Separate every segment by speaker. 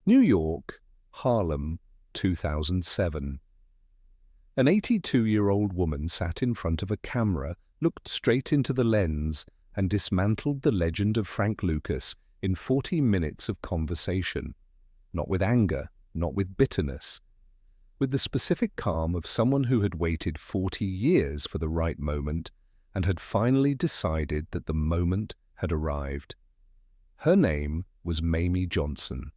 Speaker 1: New York, Harlem, 2007. An 82-year-old woman sat in front of a camera, looked straight into the lens, and dismantled the legend of Frank Lucas in 40 minutes of conversation. Not with anger, not with bitterness. With the specific calm of someone who had waited 40 years for the right moment and had finally decided that the moment had arrived. Her name was Mayme Johnson,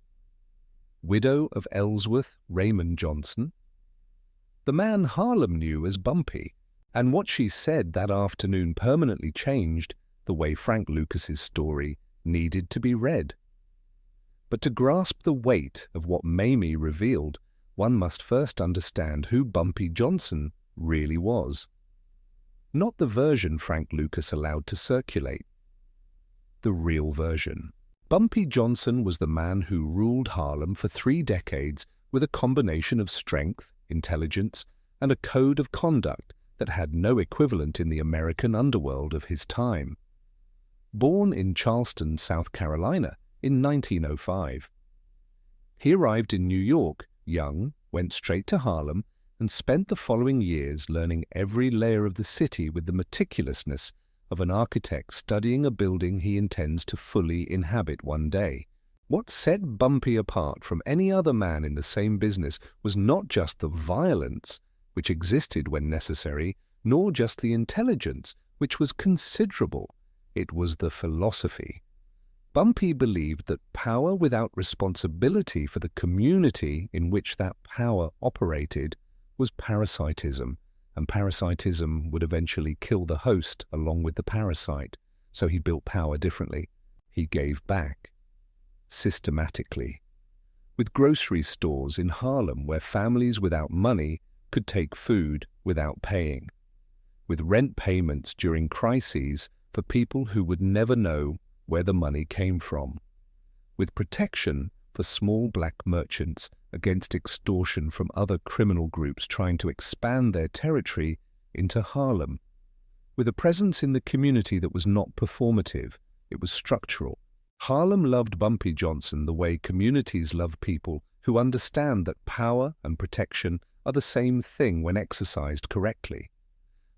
Speaker 1: widow of Ellsworth Raymond Johnson, the man Harlem knew as Bumpy, and what she said that afternoon permanently changed the way Frank Lucas's story needed to be read. But to grasp the weight of what Mayme revealed, one must first understand who Bumpy Johnson really was. Not the version Frank Lucas allowed to circulate. The real version. Bumpy Johnson was the man who ruled Harlem for 3 decades with a combination of strength, intelligence, and a code of conduct that had no equivalent in the American underworld of his time. Born in Charleston, South Carolina, in 1905. He arrived in New York young, went straight to Harlem, and spent the following years learning every layer of the city with the meticulousness of an architect studying a building he intends to fully inhabit one day. What set Bumpy apart from any other man in the same business was not just the violence, which existed when necessary, nor just the intelligence, which was considerable. It was the philosophy. Bumpy believed that power without responsibility for the community in which that power operated was parasitism, and parasitism would eventually kill the host along with the parasite. So he built power differently. He gave back. Systematically. With grocery stores in Harlem where families without money could take food without paying. With rent payments during crises for people who would never know where the money came from. With protection for small black merchants against extortion from other criminal groups trying to expand their territory into Harlem. With a presence in the community that was not performative, it was structural. Harlem loved Bumpy Johnson the way communities love people who understand that power and protection are the same thing when exercised correctly.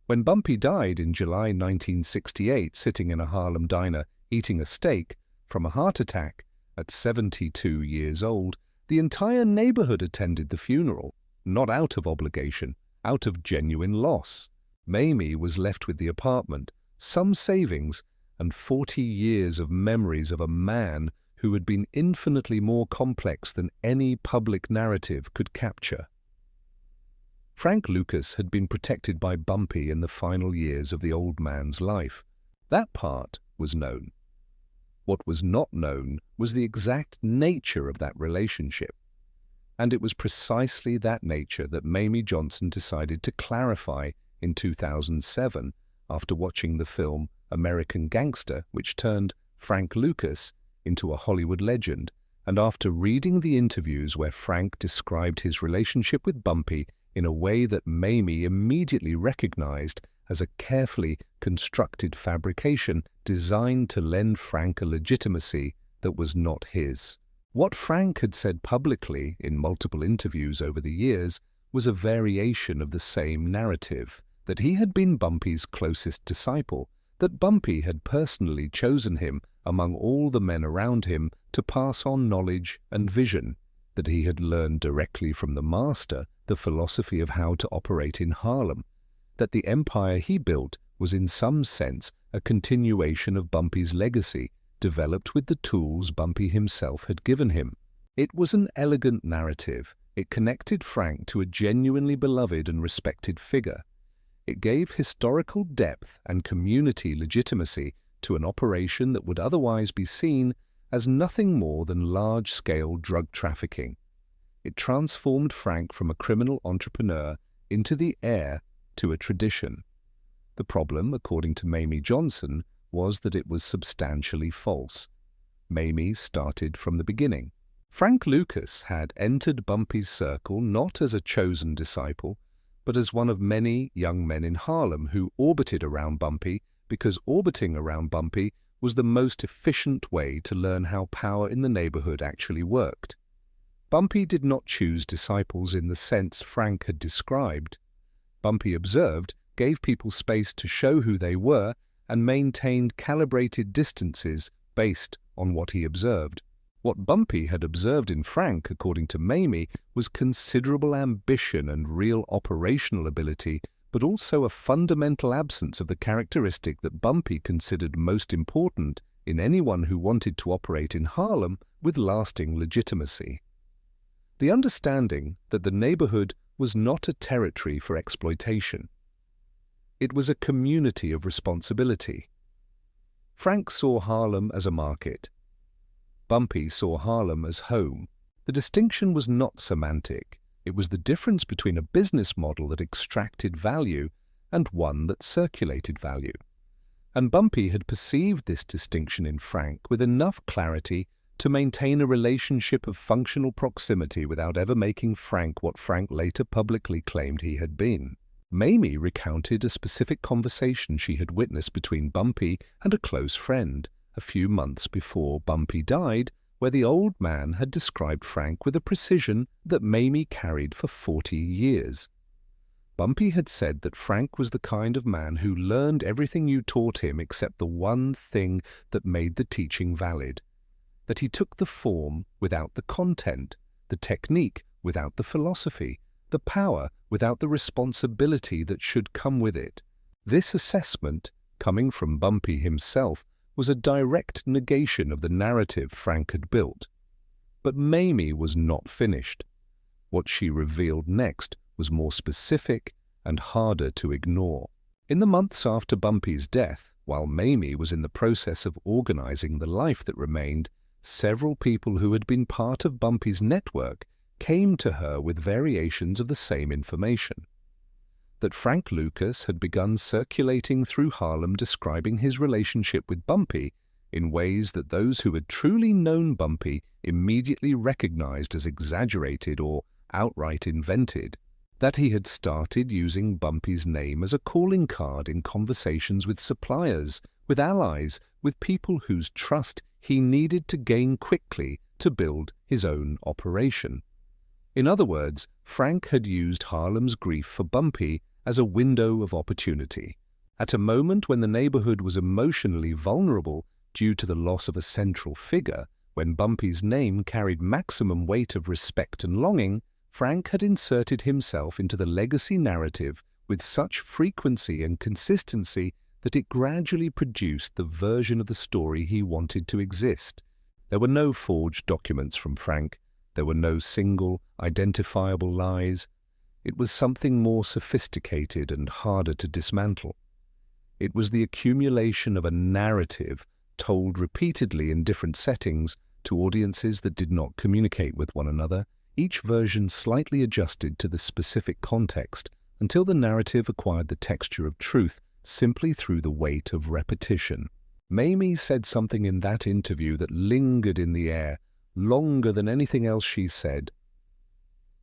Speaker 1: When Bumpy died in July 1968, sitting in a Harlem diner eating a steak from a heart attack at 72 years old, the entire neighborhood attended the funeral, not out of obligation, out of genuine loss. Mayme was left with the apartment, some savings, and 40 years of memories of a man who had been infinitely more complex than any public narrative could capture. Frank Lucas had been protected by Bumpy in the final years of the old man's life. That part was known. What was not known was the exact nature of that relationship. And it was precisely that nature that Mayme Johnson decided to clarify in 2007 after watching the film American Gangster, which turned Frank Lucas into a Hollywood legend, and after reading the interviews where Frank described his relationship with Bumpy in a way that Mayme immediately recognized as a carefully constructed fabrication designed to lend Frank a legitimacy that was not his. What Frank had said publicly in multiple interviews over the years was a variation of the same narrative, that he had been Bumpy's closest disciple, that Bumpy had personally chosen him among all the men around him to pass on knowledge and vision, that he had learned directly from the master the philosophy of how to operate in Harlem, that the empire he built was in some sense a continuation of Bumpy's legacy, developed with the tools Bumpy himself had given him. It was an elegant narrative. It connected Frank to a genuinely beloved and respected figure. It gave historical depth and community legitimacy to an operation that would otherwise be seen as nothing more than large-scale drug trafficking. It transformed Frank from a criminal entrepreneur into the heir to a tradition. The problem, according to Mayme Johnson, was that it was substantially false. Mayme started from the beginning. Frank Lucas had entered Bumpy's circle not as a chosen disciple, but as one of many young men in Harlem who orbited around Bumpy because orbiting around Bumpy was the most efficient way to learn how power in the neighborhood actually worked. Bumpy did not choose disciples in the sense Frank had described. Bumpy observed, gave people space to show who they were, and maintained calibrated distances based on what he observed. What Bumpy had observed in Frank, according to Mayme, was considerable ambition and real operational ability, but also a fundamental absence of the characteristic that Bumpy considered most important in anyone who wanted to operate in Harlem with lasting legitimacy. The understanding that the neighborhood was not a territory for exploitation. It was a community of responsibility. Frank saw Harlem as a market. Bumpy saw Harlem as home. The distinction was not semantic. It was the difference between a business model that extracted value and one that circulated value. And Bumpy had perceived this distinction in Frank with enough clarity to maintain a relationship of functional proximity without ever making Frank what Frank later publicly claimed he had been. Mayme recounted a specific conversation she had witnessed between Bumpy and a close friend a few months before Bumpy died, where the old man had described Frank with a precision that Mayme carried for 40 years. Bumpy had said that Frank was the kind of man who learned everything you taught him except the one thing that made the teaching valid, that he took the form without the content, the technique without the philosophy, the power without the responsibility that should come with it. This assessment, coming from Bumpy himself, was a direct negation of the narrative Frank had built. But Mayme was not finished. What she revealed next was more specific and harder to ignore. In the months after Bumpy's death, while Mayme was in the process of organizing the life that remained, several people who had been part of Bumpy's network came to her with variations of the same information. That Frank Lucas had begun circulating through Harlem describing his relationship with Bumpy in ways that those who had truly known Bumpy immediately recognized as exaggerated or outright invented. That he had started using Bumpy's name as a calling card in conversations with suppliers, with allies, with people whose trust he needed to gain quickly to build his own operation. In other words, Frank had used Harlem's grief for Bumpy as a window of opportunity. At a moment when the neighborhood was emotionally vulnerable due to the loss of a central figure, when Bumpy's name carried maximum weight of respect and longing, Frank had inserted himself into the legacy narrative with such frequency and consistency that it gradually produced the version of the story he wanted to exist. There were no forged documents from Frank. There were no single, identifiable lies. It was something more sophisticated and harder to dismantle. It was the accumulation of a narrative told repeatedly in different settings to audiences that did not communicate with one another, each version slightly adjusted to the specific context until the narrative acquired the texture of truth simply through the weight of repetition. Mayme said something in that interview that lingered in the air longer than anything else she said.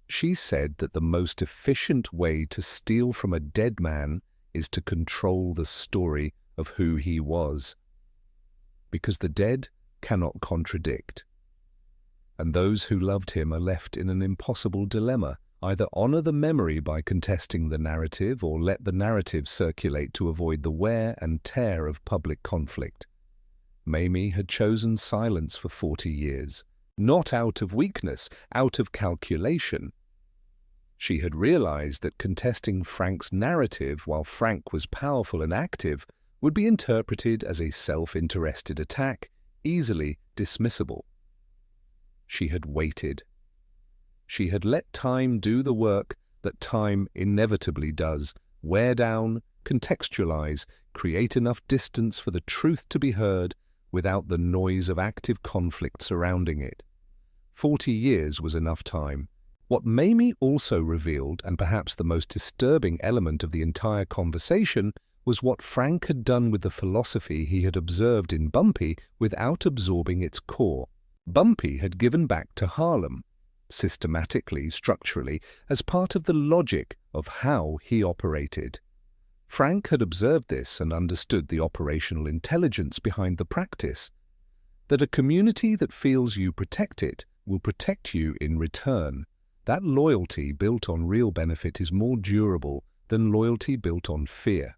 Speaker 1: She said that the most efficient way to steal from a dead man is to control the story of who he was. Because the dead cannot contradict. And those who loved him are left in an impossible dilemma: either honor the memory by contesting the narrative, or let the narrative circulate to avoid the wear and tear of public conflict. Mayme had chosen silence for 40 years, not out of weakness, out of calculation. She had realized that contesting Frank's narrative while Frank was powerful and active would be interpreted as a self-interested attack, easily dismissible. She had waited. She had let time do the work that time inevitably does: wear down, contextualize, create enough distance for the truth to be heard without the noise of active conflict surrounding it. 40 years was enough time. What Mayme also revealed, and perhaps the most disturbing element of the entire conversation, was what Frank had done with the philosophy he had observed in Bumpy without absorbing its core. Bumpy had given back to Harlem, systematically, structurally, as part of the logic of how he operated. Frank had observed this and understood the operational intelligence behind the practice, that a community that feels you protect it will protect you in return. That loyalty built on real benefit is more durable than loyalty built on fear.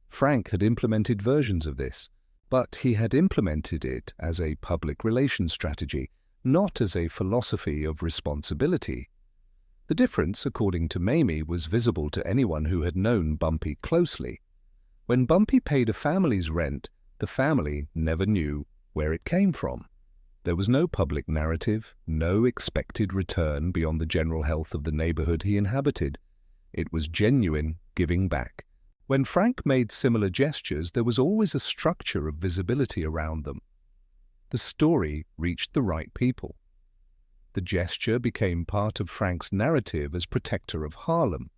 Speaker 1: Frank had implemented versions of this, but he had implemented it as a public relations strategy, not as a philosophy of responsibility. The difference, according to Mayme, was visible to anyone who had known Bumpy closely. When Bumpy paid a family's rent, the family never knew where it came from. There was no public narrative, no expected return beyond the general health of the neighborhood he inhabited. It was genuine giving back. When Frank made similar gestures, there was always a structure of visibility around them. The story reached the right people. The gesture became part of Frank's narrative as protector of Harlem.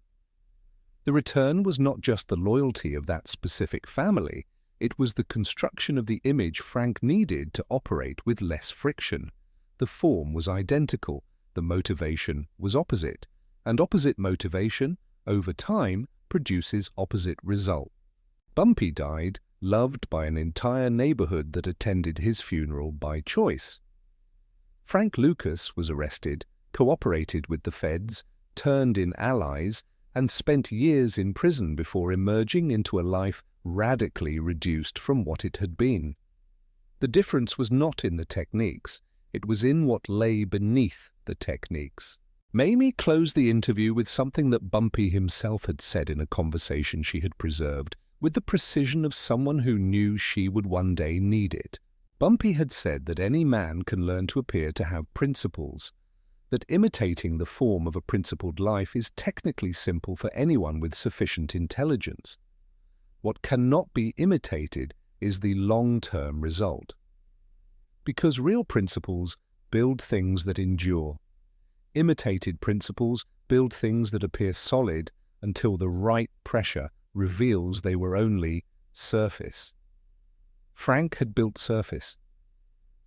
Speaker 1: The return was not just the loyalty of that specific family, it was the construction of the image Frank needed to operate with less friction. The form was identical, the motivation was opposite, and opposite motivation, over time, produces opposite result. Bumpy died, loved by an entire neighborhood that attended his funeral by choice. Frank Lucas was arrested, cooperated with the feds, turned in allies, and spent years in prison before emerging into a life radically reduced from what it had been. The difference was not in the techniques, it was in what lay beneath the techniques. Mayme closed the interview with something that Bumpy himself had said in a conversation she had preserved, with the precision of someone who knew she would one day need it. Bumpy had said that any man can learn to appear to have principles, that imitating the form of a principled life is technically simple for anyone with sufficient intelligence. What cannot be imitated is the long-term result. Because real principles build things that endure. Imitated principles build things that appear solid until the right pressure reveals they were only surface. Frank had built surface.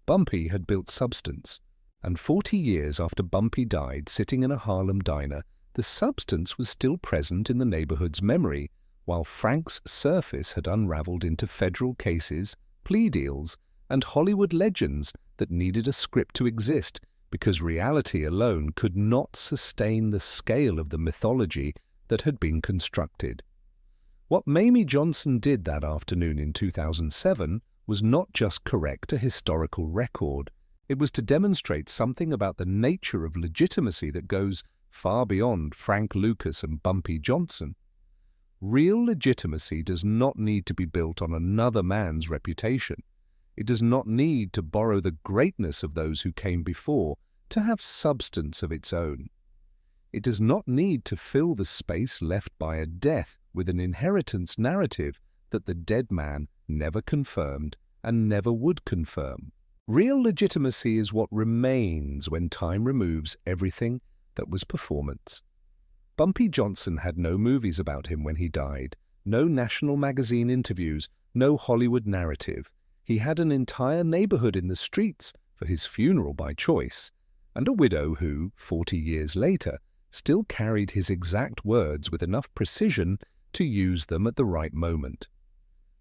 Speaker 1: Bumpy had built substance. And 40 years after Bumpy died, sitting in a Harlem diner, the substance was still present in the neighborhood's memory, while Frank's surface had unraveled into federal cases, plea deals, and Hollywood legends that needed a script to exist because reality alone could not sustain the scale of the mythology that had been constructed. What Mayme Johnson did that afternoon in 2007 was not just correct a historical record. It was to demonstrate something about the nature of legitimacy that goes far beyond Frank Lucas and Bumpy Johnson. Real legitimacy does not need to be built on another man's reputation. It does not need to borrow the greatness of those who came before to have substance of its own. It does not need to fill the space left by a death with an inheritance narrative that the dead man never confirmed and never would confirm. Real legitimacy is what remains when time removes everything that was performance. Bumpy Johnson had no movies about him when he died, no national magazine interviews, no Hollywood narrative. He had an entire neighborhood in the streets for his funeral by choice, and a widow who, 40 years later, still carried his exact words with enough precision to use them at the right moment.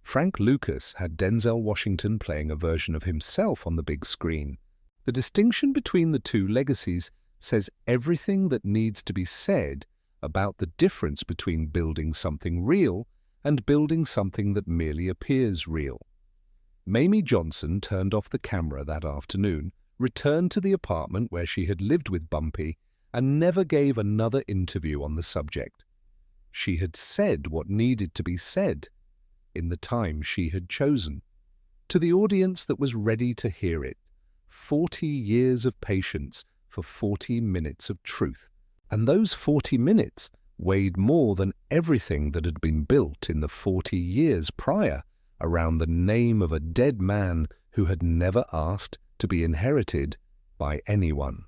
Speaker 1: Frank Lucas had Denzel Washington playing a version of himself on the big screen. The distinction between the two legacies says everything that needs to be said about the difference between building something real and building something that merely appears real. Mayme Johnson turned off the camera that afternoon, returned to the apartment where she had lived with Bumpy, and never gave another interview on the subject. She had said what needed to be said in the time she had chosen, to the audience that was ready to hear it. 40 years of patience for 40 minutes of truth. And those 40 minutes weighed more than everything that had been built in the 40 years prior around the name of a dead man who had never asked to be inherited by anyone.